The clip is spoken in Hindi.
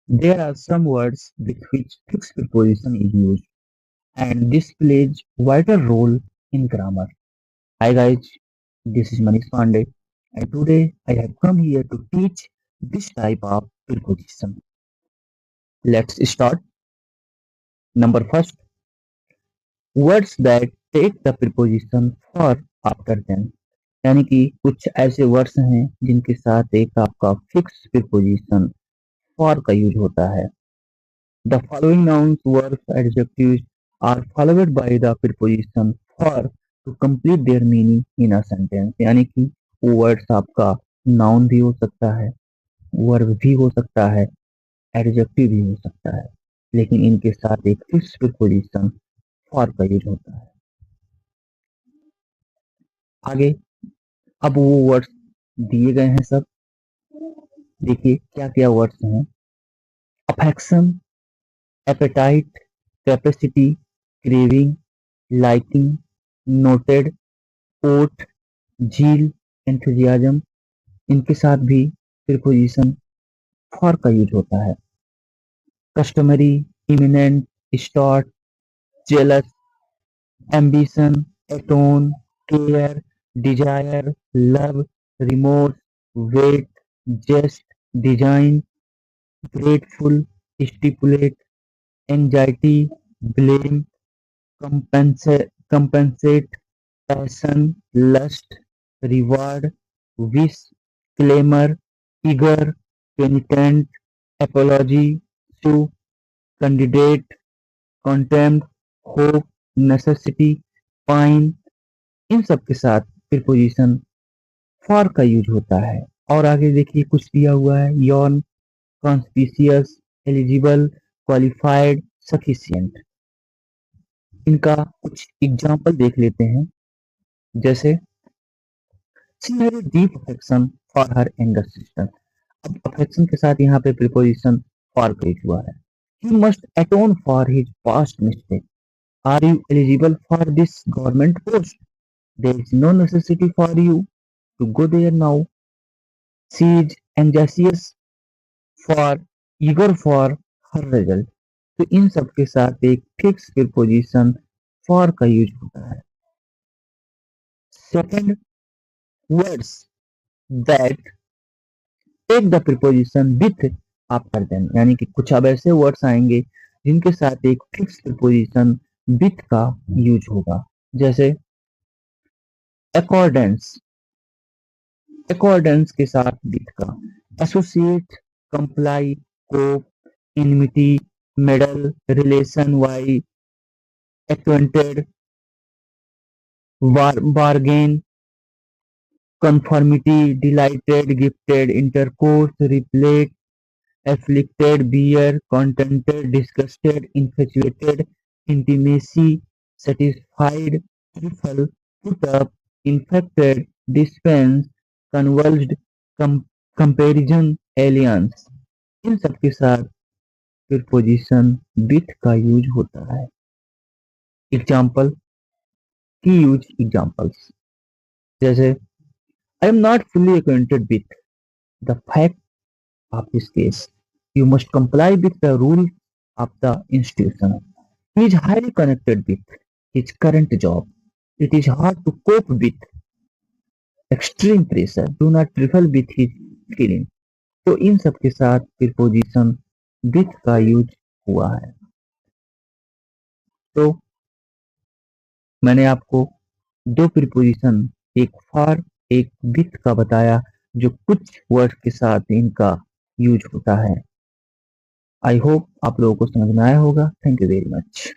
There are some words with which fixed preposition is used, and this plays vital role in grammar. Hi guys, this is Manish Pandey, and today I have come here to teach this type of preposition. Let's start. Number first, words that take the preposition for after them. यानी कि कुछ ऐसे वर्ड्स हैं जिनके साथ एक आपका फिक्स preposition for का यूज होता है. The following nouns, verbs, adjectives are followed by the preposition for to complete their meaning in a sentence. यानी कि वो वर्ड्स आपका नाउन भी हो सकता है, वर्ब भी हो सकता है, एडजेक्टिव भी हो सकता है, लेकिन इनके साथ एक फिक्स प्रीपोजिशन फॉर का यूज होता है. आगे अब वो वर्ड्स दिए गए हैं सब. देखिए क्या क्या वर्ड्स हैं. Affection, appetite, capacity, craving, liking, noted, oat, zeal, enthusiasm. इनके साथ भी प्रीपोजिशन फॉर का यूज होता है. Customary, eminent, start, jealous, ambition, atone, care, desire, love, remorse, wait, zest, design, grateful, stipulate, anxiety, blame, compensate, passion, lust, reward, wish, clamour, eager, penitent, apology, sue, candidate, contempt, hope, necessity, pine. इन सब के साथ प्रीपोजिशन फॉर का यूज होता है. और आगे देखिए कुछ दिया हुआ है. Yon, conspicuous, eligible, qualified, sufficient. इनका कुछ एग्जाम्पल देख लेते हैं. जैसे she had a deep affection for her anger sister. अब अफेक्शन के साथ यहाँ पे प्रीपोजिशन फॉर का यूज हुआ है. He must atone for his past mistake. Are you eligible for this government post? There is no necessity for you to go there now. She is anxious for eager for her result. तो इन सब के साथ एक फिक्स प्रीपोजिशन for का यूज होता है. Second, words that take the preposition with after them. यानी कि कुछ अब ऐसे वर्ड्स आएंगे जिनके साथ एक फिक्स प्रीपोजिशन विथ का यूज होगा. जैसे अकॉर्डेंस, अकॉर्डेंस के साथ विथ का. Associate, comply, cope, enmity, meddle, relation, vie, acquainted, bargain, conformity, delighted, gifted, intercourse, replete, afflicted, beer, contented, disgusted, infatuated, intimacy, satisfied, trifle, put up, infected, dispense, convulsed, com- comparison, alliance. इन सब के साथ प्रीपोजिशन विथ का यूज होता है. एग्जाम्पल, की यूज एग्जाम्पल्स. जैसे I am not fully acquainted with the fact of this case. You must comply with the rules of the institution. He is highly connected with his current job. It is hard to cope with extreme pressure. Do not trifle with his feelings. तो इन सब के साथ प्रीपोजिशन with का यूज हुआ है. तो मैंने आपको दो प्रीपोजिशन, एक फॉर एक विथ का बताया, जो कुछ वर्ड के साथ इनका यूज होता है. आई होप आप लोगों को समझ में आया होगा. Thank you very much.